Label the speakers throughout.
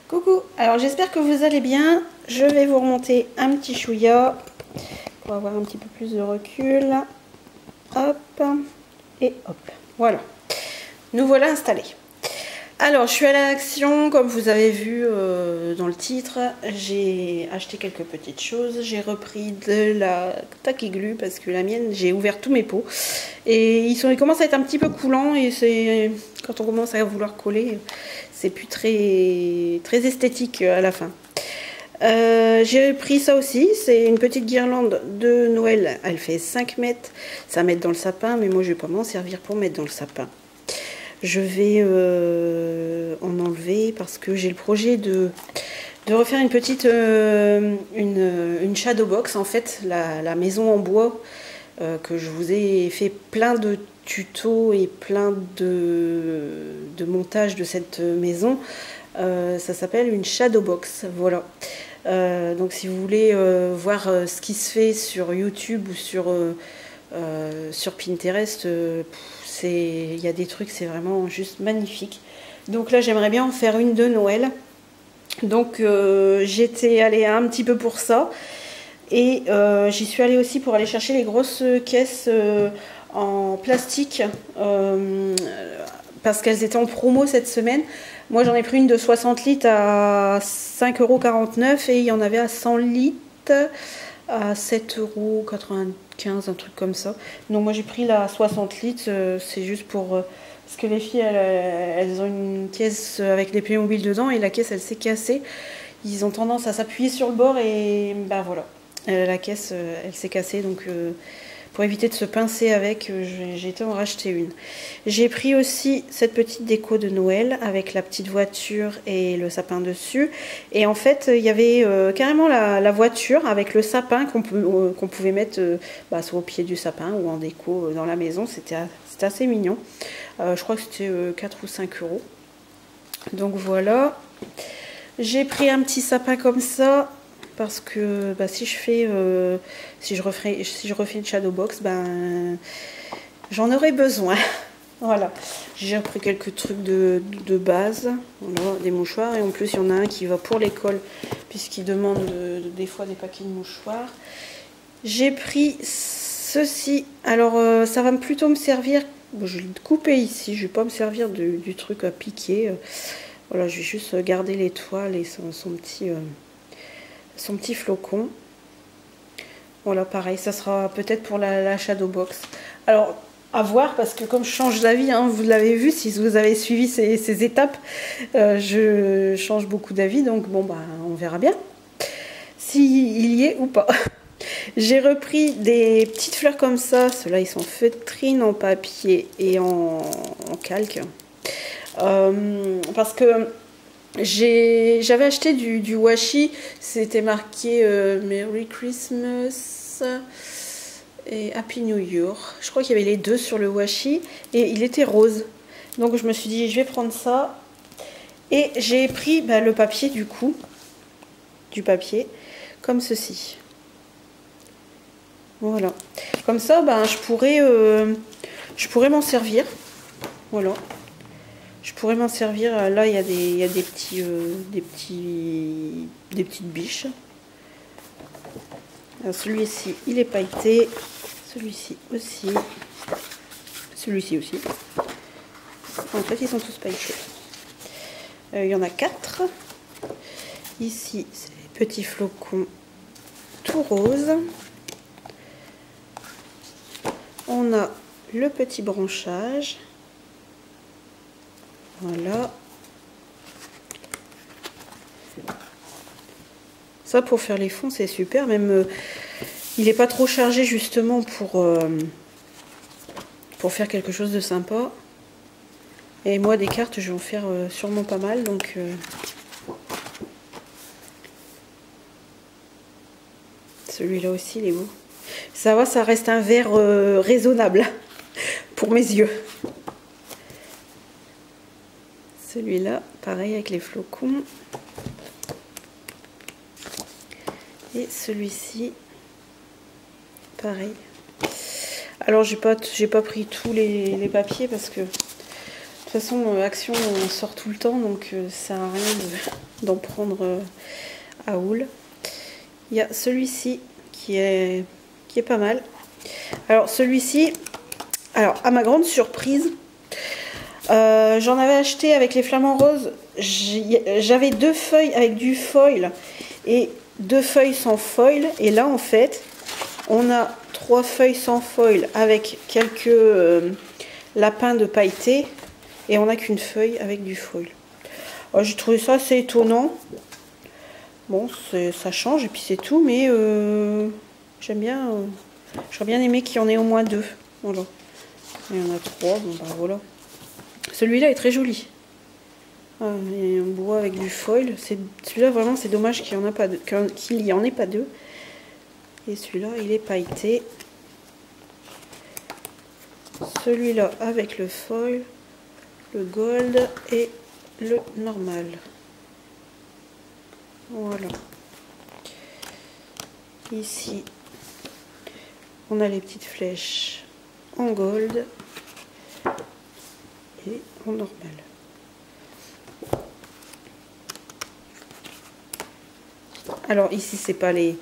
Speaker 1: Coucou, alors j'espère que vous allez bien. Je vais vous remonter un petit chouïa pour avoir un petit peu plus de recul. Hop, et hop, voilà. Nous voilà installés. Alors je suis à l'action, comme vous avez vu dans le titre. J'ai acheté quelques petites choses. J'ai repris de la taquiglu parce que la mienne, j'ai ouvert tous mes pots. Et ils commencent à être un petit peu coulants et c'est quand on commence à vouloir coller, c'est plus très esthétique à la fin. J'ai pris ça aussi, c'est une petite guirlande de Noël, elle fait 5 mètres, ça met dans le sapin, mais moi je vais pas m'en servir pour mettre dans le sapin. Je vais en enlever parce que j'ai le projet de refaire une petite une shadow box, en fait, la maison en bois, que je vous ai fait plein de tutos et plein de montages de cette maison. Ça s'appelle une shadow box, voilà. Donc si vous voulez voir ce qui se fait sur YouTube ou sur Pinterest, il y a des trucs, c'est vraiment juste magnifique. Donc là j'aimerais bien en faire une de Noël. Donc j'étais allée un petit peu pour ça. Et j'y suis allée aussi pour aller chercher les grosses caisses en plastique parce qu'elles étaient en promo cette semaine. Moi j'en ai pris une de 60 litres à 5,49 € et il y en avait à 100 litres à 7,95 €, un truc comme ça. Donc moi j'ai pris la 60 litres, c'est juste pour... parce que les filles elles ont une caisse avec les Playmobil dedans et la caisse elle s'est cassée. Ils ont tendance à s'appuyer sur le bord et ben voilà. La caisse elle s'est cassée, donc pour éviter de se pincer avec, j'ai été en racheter une. J'ai pris aussi cette petite déco de Noël avec la petite voiture et le sapin dessus. Et en fait, il y avait carrément la voiture avec le sapin qu'on pouvait mettre soit au pied du sapin ou en déco dans la maison. C'était assez mignon. Je crois que c'était 4 ou 5 €. Donc voilà. J'ai pris un petit sapin comme ça. Parce que si je refais une shadow box, j'en aurai besoin. Voilà. J'ai repris quelques trucs de base, voilà, des mouchoirs, et en plus il y en a un qui va pour l'école puisqu'il demande des fois des paquets de mouchoirs. J'ai pris ceci. Alors ça va plutôt me servir. Bon, je vais le couper ici. Je vais pas me servir du truc à piquer. Voilà, je vais juste garder l'étoile et son petit flocon. Voilà, pareil, ça sera peut-être pour la shadow box. Alors à voir, parce que comme je change d'avis, hein, vous l'avez vu si vous avez suivi ces étapes, je change beaucoup d'avis, donc bon on verra bien s'il y est ou pas. J'ai repris des petites fleurs comme ça. Ceux-là ils sont feutrines en papier et en calque, parce que j'avais acheté du washi, c'était marqué Merry Christmas et Happy New Year. Je crois qu'il y avait les deux sur le washi et il était rose. Donc je me suis dit je vais prendre ça. Et j'ai pris le papier du papier comme ceci. Voilà. Comme ça je pourrais m'en servir. Voilà. Je pourrais m'en servir. Là, il y a des petites biches. Celui-ci, il est pailleté. Celui-ci aussi. Celui-ci aussi. En fait, ils sont tous pailletés. Il y en a 4. Ici, c'est les petits flocons tout rose. On a le petit branchage. Voilà. Ça pour faire les fonds c'est super. Même il n'est pas trop chargé justement pour faire quelque chose de sympa. Et moi des cartes je vais en faire sûrement pas mal. Donc celui-là aussi il est beau. Ça va, ça reste un vert raisonnable pour mes yeux. Celui-là, pareil avec les flocons. Et celui-ci, pareil. Alors j'ai pas pris tous les papiers parce que de toute façon Action on sort tout le temps, donc ça sert à rien d'en prendre à Houle. Il y a celui-ci qui est pas mal. Alors celui-ci, alors à ma grande surprise, j'en avais acheté avec les flamants roses. J'avais 2 feuilles avec du foil et 2 feuilles sans foil. Et là en fait, on a 3 feuilles sans foil avec quelques lapins de pailleté. Et on n'a qu'une feuille avec du foil. J'ai trouvé ça assez étonnant. Bon, ça change et puis c'est tout, mais j'aime bien. J'aurais bien aimé qu'il y en ait au moins 2. Voilà. Il y en a 3, bon bah voilà. Celui-là est très joli. Et un bois avec du foil. Celui-là vraiment c'est dommage qu'il n'y en ait pas 2. Et celui-là il est pailleté. Celui-là avec le foil, le gold et le normal. Voilà. Ici, on a les petites flèches en gold et en normal. Alors ici, c'est pas les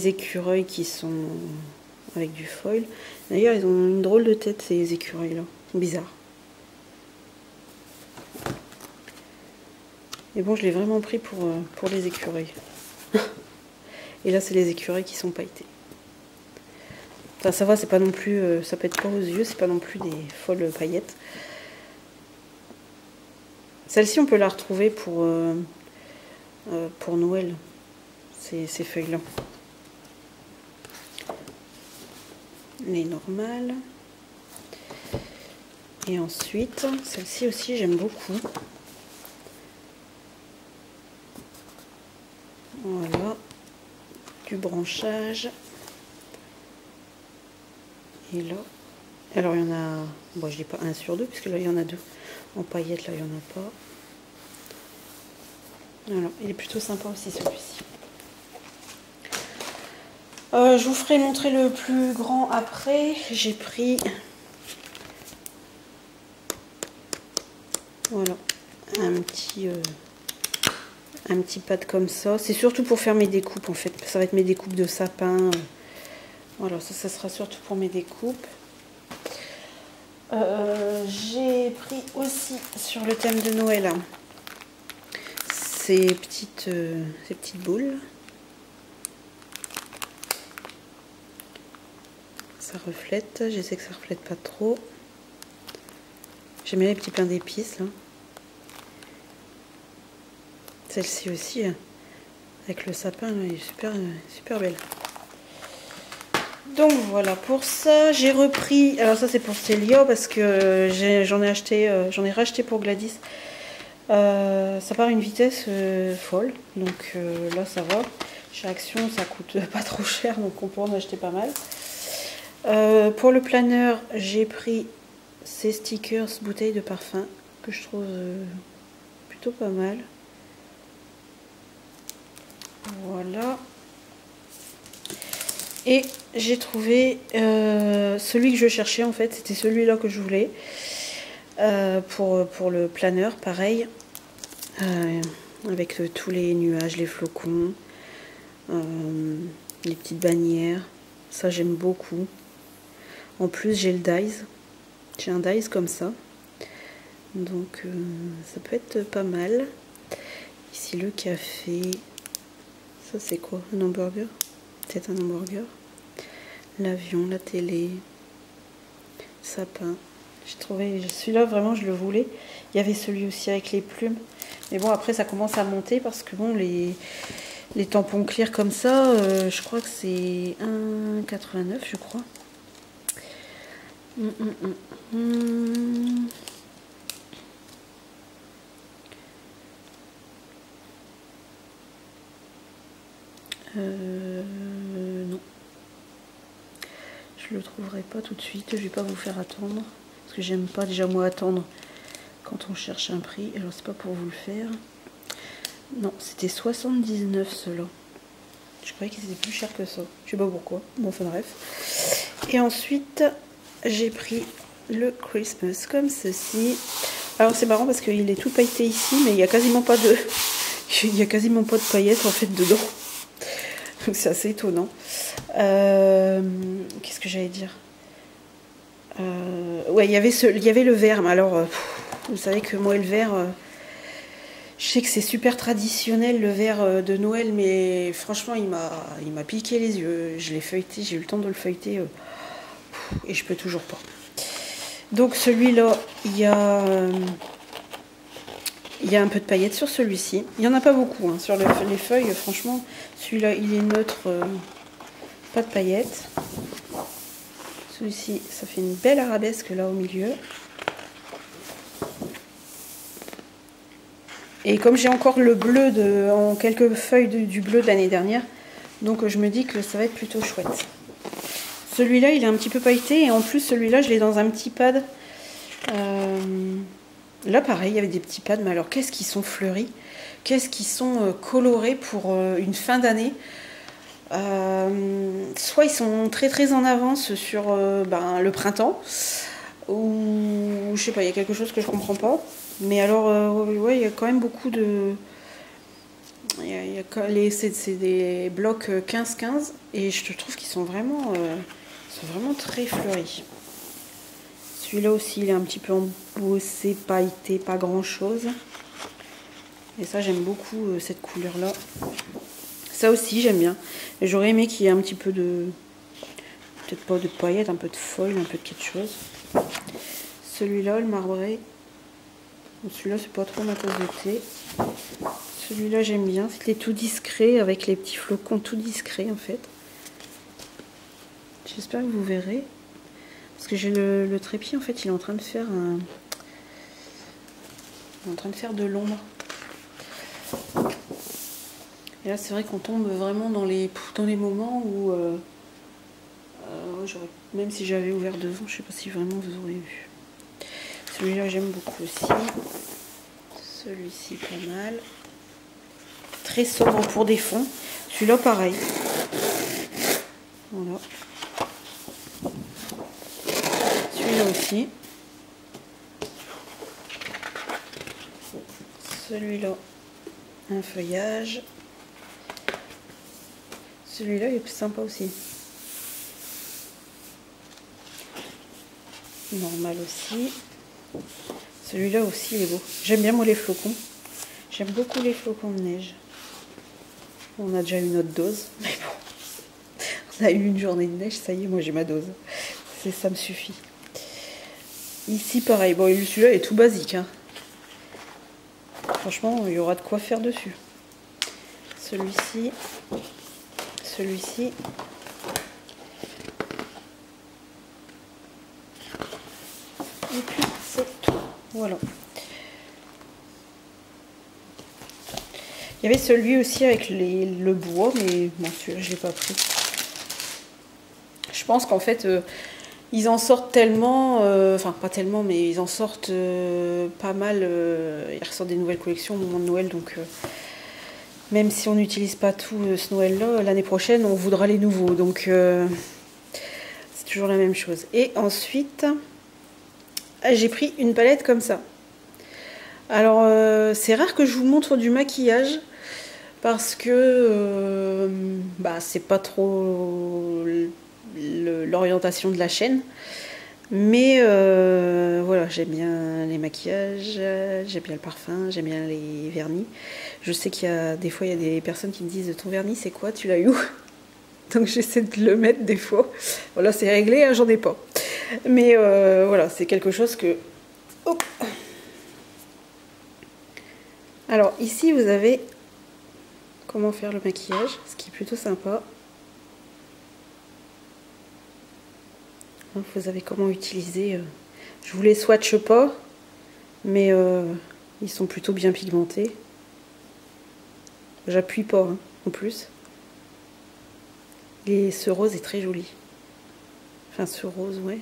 Speaker 1: écureuils qui sont avec du foil. D'ailleurs, ils ont une drôle de tête, ces écureuils-là. Bizarre. Et bon, je l'ai vraiment pris pour les écureuils. Et là, c'est les écureuils qui sont pailletés. Enfin, ça va, c'est pas non plus... ça pète pas aux yeux, c'est pas non plus des folles paillettes. Celle-ci, on peut la retrouver pour Noël. Ces feuilles-là. Les normales. Et ensuite, celle-ci aussi, j'aime beaucoup. Voilà, du branchage. Et là, alors il y en a, bon je dis pas 1 sur 2, puisque là il y en a 2. En paillettes, là il n'y en a pas. Alors, il est plutôt sympa aussi celui-ci. Je vous ferai montrer le plus grand après. J'ai pris, voilà, un petit pad comme ça. C'est surtout pour faire mes découpes en fait. Ça va être mes découpes de sapin. Voilà, ça sera surtout pour mes découpes. J'ai pris aussi sur le thème de Noël ces petites boules. Ça reflète. J'essaie que ça reflète pas trop. J'aime bien les petits pains d'épices là. Celle-ci aussi, avec le sapin, elle est super belle. Donc voilà, pour ça, j'ai repris... Alors ça, c'est pour Célia, parce que j'en ai racheté pour Gladys. Ça part à une vitesse folle, donc là, ça va. Chez Action, ça coûte pas trop cher, donc on peut en acheter pas mal. Pour le planeur, j'ai pris ces stickers bouteilles de parfum, que je trouve plutôt pas mal. Voilà. Et j'ai trouvé celui que je cherchais en fait, c'était celui-là que je voulais. Pour le planeur, pareil. Avec tous les nuages, les flocons, les petites bannières. Ça j'aime beaucoup. En plus j'ai le dies. J'ai un dies comme ça. Donc ça peut être pas mal. Ici le café. Ça c'est quoi? Un hamburger? Peut-être un hamburger. L'avion, la télé. Sapin. J'ai trouvé celui-là vraiment je le voulais. Il y avait celui aussi avec les plumes. Mais bon après ça commence à monter parce que bon les tampons clear comme ça, je crois que c'est 1,89 je crois. Non. Je le trouverai pas tout de suite, je vais pas vous faire attendre. Parce que j'aime pas déjà moi attendre quand on cherche un prix. Alors c'est pas pour vous le faire. Non, c'était 79 ceux-là. Je croyais qu'ils étaient plus chers que ça. Je sais pas pourquoi. Bon, enfin bref. Et ensuite, j'ai pris le Christmas comme ceci. Alors c'est marrant parce qu'il est tout pailleté ici, mais il n'y a quasiment pas de... Il n'y a quasiment pas de paillettes en fait dedans. Donc c'est assez étonnant. Qu'est-ce que j'allais dire? Ouais, il y avait le vert. Mais alors, vous savez que moi, le vert, je sais que c'est super traditionnel, le vert de Noël, mais franchement, il m'a piqué les yeux. Je l'ai feuilleté, j'ai eu le temps de le feuilleter, et je peux toujours pas. Donc celui-là, il y a un peu de paillettes sur celui-ci. Il n'y en a pas beaucoup, hein, sur les feuilles, franchement. Celui-là, il est neutre, pas de paillettes. Celui-ci, ça fait une belle arabesque là au milieu. Et comme j'ai encore le bleu en quelques feuilles du bleu de l'année dernière, donc je me dis que ça va être plutôt chouette. Celui-là, il est un petit peu pailleté et en plus celui-là, je l'ai dans un petit pad. Là, pareil, il y avait des petits pads, mais alors qu'est-ce qu'ils sont fleuris, qu'est-ce qu'ils sont colorés pour une fin d'année. Soit ils sont très très en avance sur le printemps, ou je sais pas, il y a quelque chose que je comprends pas. Mais alors, ouais, il y a quand même beaucoup de. C'est des blocs 15-15 et je trouve qu'ils sont vraiment très fleuris. Celui-là aussi, il est un petit peu embossé, pailleté, pas grand chose. Et ça, j'aime beaucoup cette couleur-là. Ça aussi, j'aime bien. J'aurais aimé qu'il y ait un petit peu de... Peut-être pas de paillettes, un peu de foil, un peu de quelque chose. Celui-là, le marbré. Celui-là, c'est pas trop ma tasse de thé. Celui-là, j'aime bien. C'était tout discret, avec les petits flocons tout discrets, en fait. J'espère que vous verrez. Parce que j'ai le trépied, en fait, il est en train de faire un... Il est en train de faire de l'ombre. Et là, c'est vrai qu'on tombe vraiment dans les moments où... même si j'avais ouvert devant, je sais pas si vraiment vous auriez vu. Celui-là, j'aime beaucoup aussi. Celui-ci, pas mal. Très sobre pour des fonds. Celui-là, pareil. Voilà. Celui-là aussi. Celui-là, un feuillage. Celui-là, il est plus sympa aussi. Normal aussi. Celui-là aussi, il est beau. J'aime bien, moi, les flocons. J'aime beaucoup les flocons de neige. On a déjà eu notre dose, mais bon. On a eu une journée de neige, ça y est, moi, j'ai ma dose. Ça me suffit. Ici, pareil. Bon, celui-là est tout basique, hein. Franchement, il y aura de quoi faire dessus. Celui-ci. Celui-ci. Et puis, c'est tout. Voilà. Il y avait celui aussi avec le bois, mais bon, celui-là, je ne l'ai pas pris. Je pense qu'en fait, ils en sortent tellement, enfin pas tellement, mais ils en sortent pas mal. Ils ressortent des nouvelles collections au moment de Noël, donc même si on n'utilise pas tout ce Noël-là, l'année prochaine, on voudra les nouveaux. Donc c'est toujours la même chose. Et ensuite, j'ai pris une palette comme ça. Alors, c'est rare que je vous montre du maquillage parce que c'est pas trop l'orientation de la chaîne. Mais voilà, j'aime bien les maquillages, j'aime bien le parfum, j'aime bien les vernis. Je sais qu'il y a des fois, il y a des personnes qui me disent ton vernis, c'est quoi? Tu l'as eu où? Donc j'essaie de le mettre des fois. Voilà, c'est réglé, hein, j'en ai pas. Mais voilà, c'est quelque chose que... Hop. Alors ici, vous avez comment faire le maquillage, ce qui est plutôt sympa. Vous avez comment utiliser. Je vous les swatche pas, mais ils sont plutôt bien pigmentés. J'appuie pas, hein, en plus. Et ce rose est très joli. Enfin, ce rose, ouais.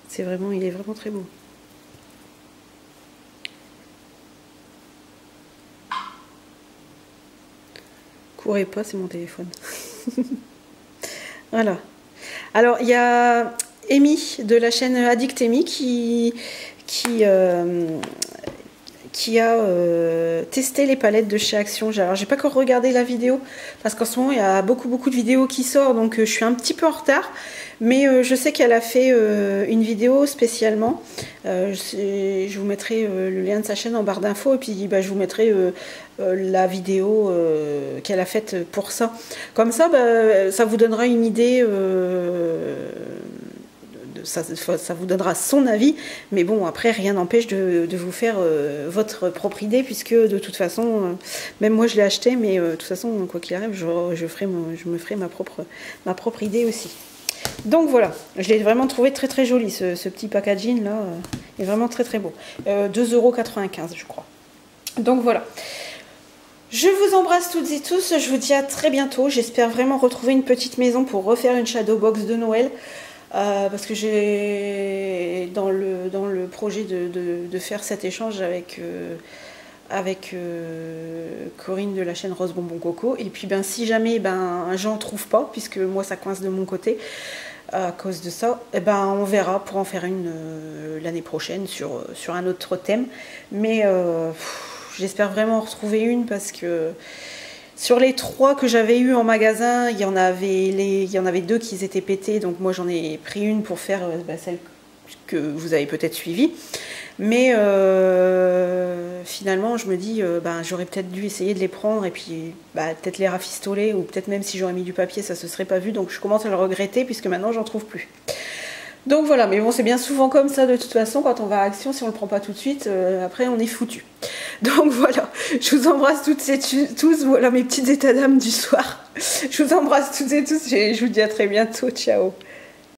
Speaker 1: C'est vraiment, il est vraiment très beau. Courez pas, c'est mon téléphone. Voilà. Alors, il y a Amy de la chaîne Addict Amy qui qui a testé les palettes de chez Action. Alors j'ai pas encore regardé la vidéo parce qu'en ce moment il y a beaucoup de vidéos qui sortent, donc je suis un petit peu en retard. Mais je sais qu'elle a fait une vidéo spécialement. Je vous mettrai le lien de sa chaîne en barre d'infos et puis bah, je vous mettrai la vidéo qu'elle a faite pour ça. Comme ça, bah, ça vous donnera une idée. Ça vous donnera son avis, mais bon, après rien n'empêche de vous faire votre propre idée, puisque de toute façon, même moi je l'ai acheté, mais de toute façon, quoi qu'il arrive, je me ferai ma propre idée aussi. Donc voilà, je l'ai vraiment trouvé très joli, ce petit packaging là, est vraiment très beau. 2,95 € je crois. Donc voilà. Je vous embrasse toutes et tous, je vous dis à très bientôt. J'espère vraiment retrouver une petite maison pour refaire une shadow box de Noël. Parce que j'ai dans le projet de faire cet échange avec Corinne de la chaîne Rose Bonbon Coco. Et puis ben si jamais j'en trouve pas, puisque moi ça coince de mon côté à cause de ça, et ben on verra pour en faire une l'année prochaine sur un autre thème. Mais j'espère vraiment en retrouver une, parce que sur les 3 que j'avais eu en magasin, il y en avait 2 qui étaient pétés, donc moi j'en ai pris une pour faire celle que vous avez peut-être suivie. Mais finalement je me dis j'aurais peut-être dû essayer de les prendre et puis peut-être les rafistoler, ou peut-être même si j'aurais mis du papier ça se serait pas vu, donc je commence à le regretter puisque maintenant j'en trouve plus. Donc voilà, mais bon, c'est bien souvent comme ça de toute façon, quand on va à Action, si on ne le prend pas tout de suite, après on est foutu. Donc voilà, je vous embrasse toutes et tous, voilà mes petites états d'âme du soir. Je vous embrasse toutes et tous et je vous dis à très bientôt, ciao.